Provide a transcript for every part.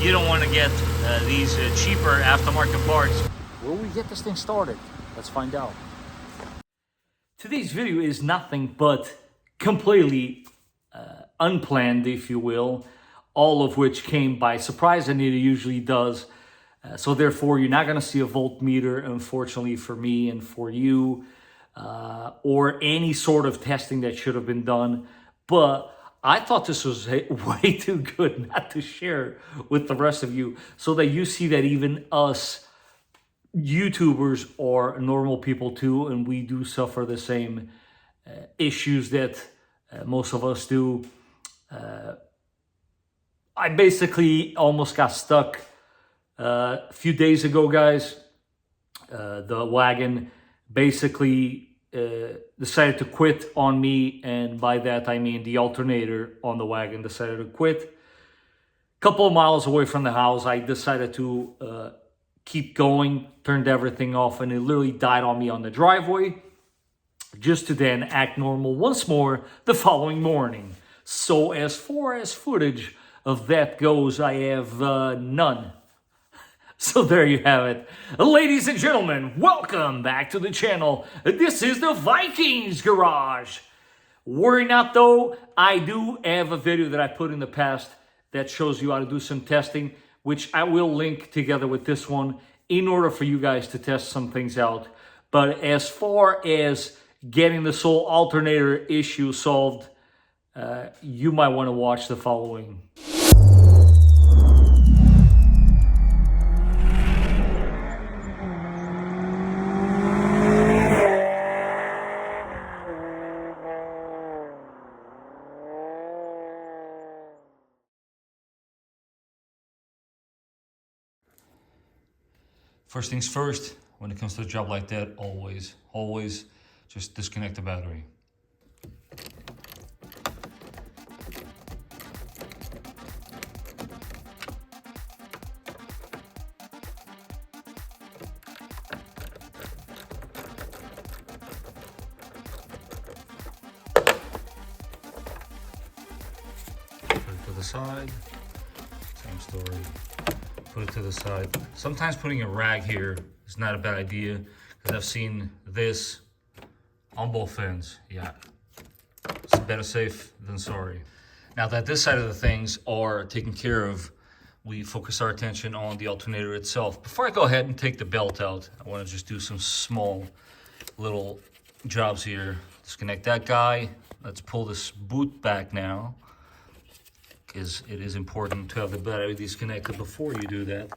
you don't want to get these cheaper aftermarket parts. Will we get this thing started? Let's find out. Today's video is nothing but completely unplanned, if you will, all of which came by surprise, and it usually does. So therefore, you're not going to see a voltmeter, unfortunately for me and for you, or any sort of testing that should have been done. But I thought this was way too good not to share with the rest of you, so that you see that even us YouTubers are normal people too, and we do suffer the same issues that most of us do. I basically almost got stuck a few days ago, guys. The wagon basically decided to quit on me, and by that I mean the alternator on the wagon decided to quit. A couple of miles away from the house, I decided to keep going, turned everything off, and it literally died on me on the driveway, just to then act normal once more the following morning. So as far as footage of that goes, I have none. So there you have it. Ladies and gentlemen, welcome back to the channel. This is the Vikings Garage. Worry not though, I do have a video that I put in the past that shows you how to do some testing, which I will link together with this one in order for you guys to test some things out. But as far as getting this whole alternator issue solved, you might want to watch the following. First things first, when it comes to a job like that, always just disconnect the battery. Put it to the side, same story. Put it to the side. Sometimes putting a rag here is not a bad idea, because I've seen this on both ends. Yeah, it's better safe than sorry. Now that this side of the things are taken care of, we focus our attention on the alternator itself. Before I go ahead and take the belt out, I want to just do some small little jobs here. Disconnect that guy. Let's pull this boot back now, because it is important to have the battery disconnected before you do that.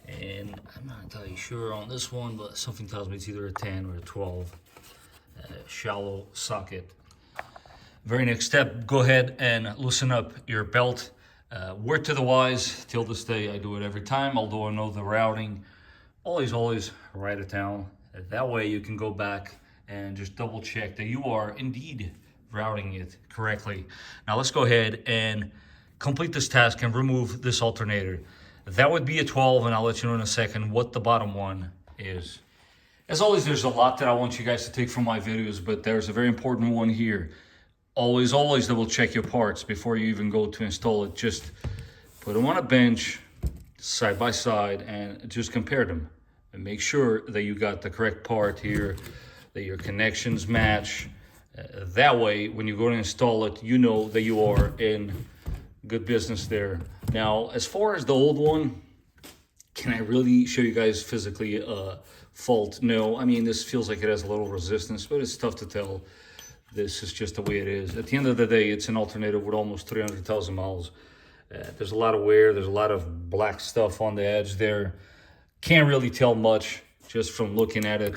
And I'm not entirely sure on this one, but something tells me it's either a 10 or a 12 shallow socket. Very next step, go ahead and loosen up your belt. Word to the wise, till this day I do it every time, although I know the routing. Always write it down. That way you can go back and just double check that you are indeed routing it correctly. Now let's go ahead and complete this task and remove this alternator. That would be a 12, and I'll let you know in a second what the bottom one is. As always, there's a lot that I want you guys to take from my videos, but there's a very important one here. Always double check your parts before you even go to install it. Just put them on a bench, side by side, and just compare them. And make sure that you got the correct part here, that your connections match. That way, when you go to install it, you know that you are in good business there. Now, as far as the old one, can I really show you guys physically a fault? No, I mean, this feels like it has a little resistance, but it's tough to tell. This is just the way it is. At the end of the day, it's an alternator with almost 300,000 miles. There's a lot of wear, there's a lot of black stuff on the edge there. Can't really tell much just from looking at it.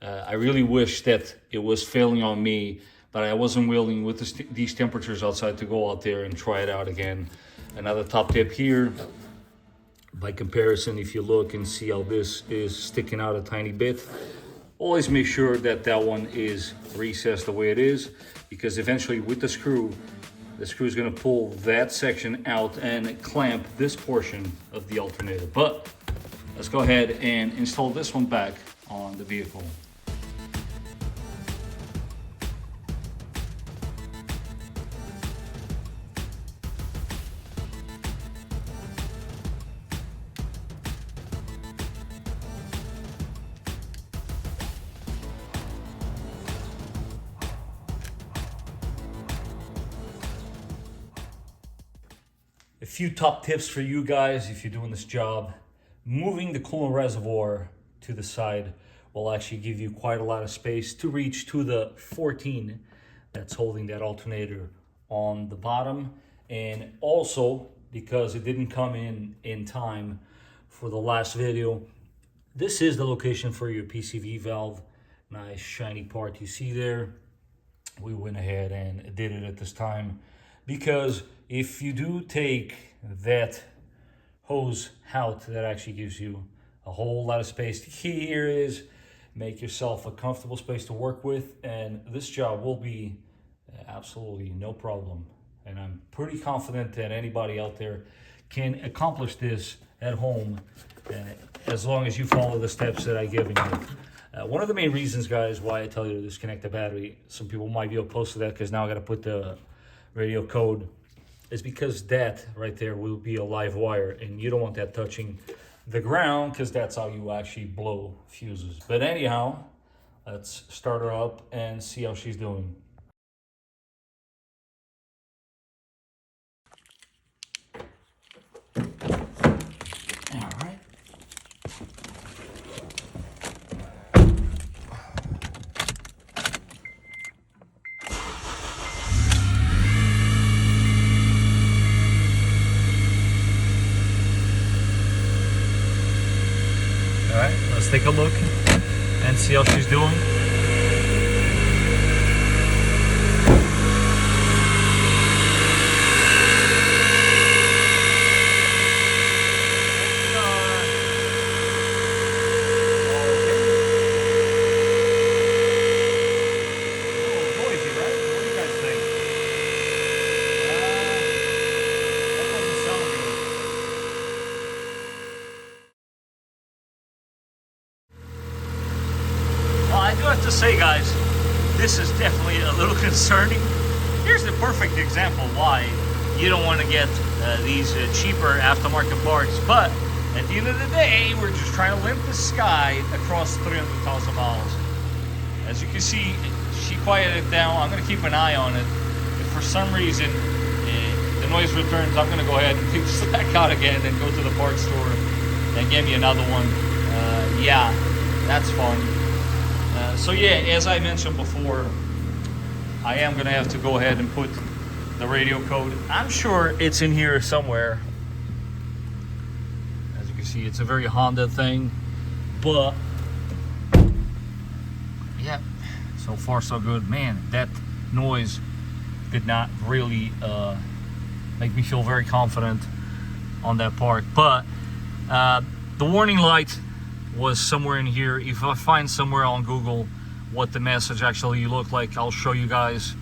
I really wish that it was failing on me, but I wasn't willing with these temperatures outside to go out there and try it out again. Another top tip here, by comparison, if you look and see how this is sticking out a tiny bit, always make sure that that one is recessed the way it is, because eventually with the screw is going to pull that section out and clamp this portion of the alternator. But let's go ahead and install this one back on the vehicle. A few top tips for you guys if you're doing this job. Moving the coolant reservoir to the side will actually give you quite a lot of space to reach to the 14 that's holding that alternator on the bottom. And also, because it didn't come in time for the last video, this is the location for your PCV valve. Nice shiny part you see there. We went ahead and did it at this time because if you do take that hose out, that actually gives you a whole lot of space. The key here is make yourself a comfortable space to work with, and this job will be absolutely no problem. And I'm pretty confident that anybody out there can accomplish this at home as long as you follow the steps that I've given you. One of the main reasons, guys, why I tell you to disconnect the battery, some people might be opposed to that because now I got to put the radio code, is because that right there will be a live wire and you don't want that touching the ground because that's how you actually blow fuses. But anyhow, let's start her up and see how she's doing. All right. All right, let's take a look and see how she's doing. I do have to say, guys, this is definitely a little concerning. Here's the perfect example why you don't want to get these cheaper aftermarket parts. But at the end of the day, we're just trying to limp the sky across 300,000 miles. As you can see, she quieted down. I'm going to keep an eye on it. If for some reason the noise returns, I'm going to go ahead and take this back out again and go to the parts store and get me another one. Yeah, that's fun. So yeah, as I mentioned before, I am going to have to go ahead and put the radio code. I'm sure it's in here somewhere. As you can see, it's a very Honda thing. But, yeah, so far so good. Man, that noise did not really make me feel very confident on that part. But the warning light was somewhere in here. If I find somewhere on Google what the message actually looked like, I'll show you guys.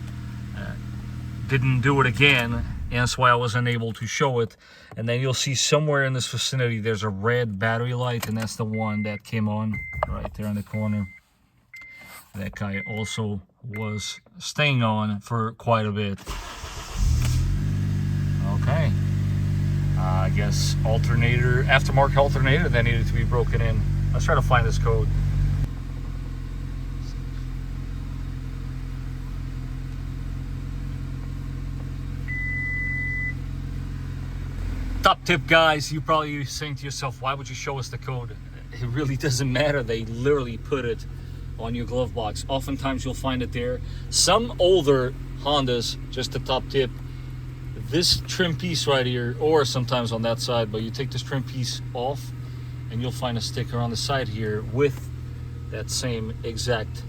Didn't do it again, and that's why I wasn't able to show it. And then you'll see somewhere in this vicinity there's a red battery light, and that's the one that came on right there in the corner. That guy also was staying on for quite a bit. Okay, I guess alternator, aftermarket alternator that needed to be broken in. Let's try to find this code. Top tip, guys, you're probably saying to yourself, why would you show us the code? It really doesn't matter. They literally put it on your glove box. Oftentimes you'll find it there. Some older Hondas, just a top tip, this trim piece right here, or sometimes on that side, but you take this trim piece off and you'll find a sticker on the side here with that same exact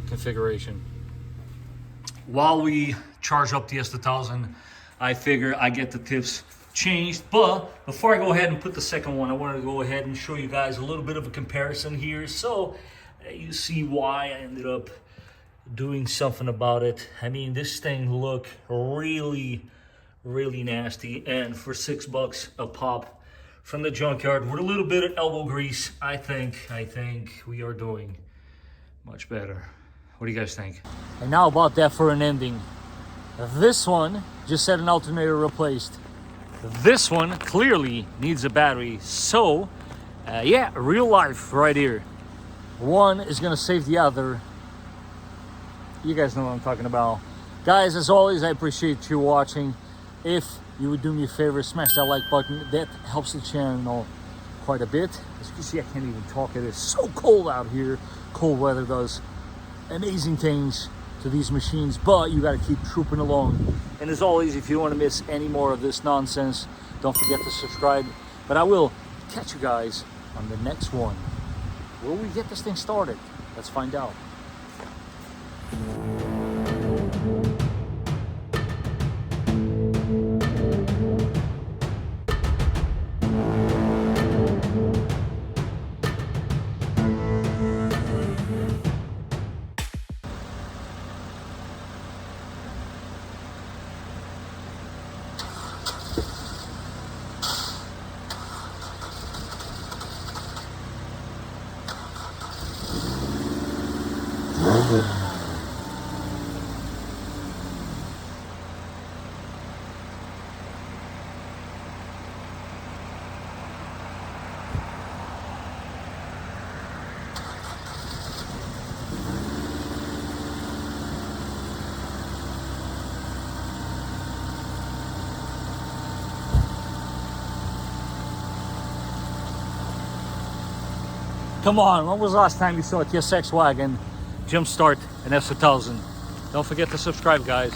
configuration. While we charge up the S2000, I figure I get the tips changed. But before I go ahead and put the second one, I wanted to go ahead and show you guys a little bit of a comparison here, so you see why I ended up doing something about it. I mean, this thing looked really nasty, and for $6 a pop from the junkyard with a little bit of elbow grease, I think we are doing much better. What do you guys think? And now about that for an ending. This one just had an alternator replaced. This one clearly needs a battery. So yeah, real life right here. One is gonna save the other. You guys know what I'm talking about. Guys, as always, I appreciate you watching. If you would do me a favor, smash that like button. That helps the channel quite a bit. As you can see, I can't even talk. It is so cold out here. Cold weather does amazing things to these machines, but you got to keep trooping along. And as always, if you don't want to miss any more of this nonsense, don't forget to subscribe. But I will catch you guys on the next one. Will we get this thing started? Let's find out. Come on, when was the last time you saw a TSX wagon jumpstart an S1000? Don't forget to subscribe, guys.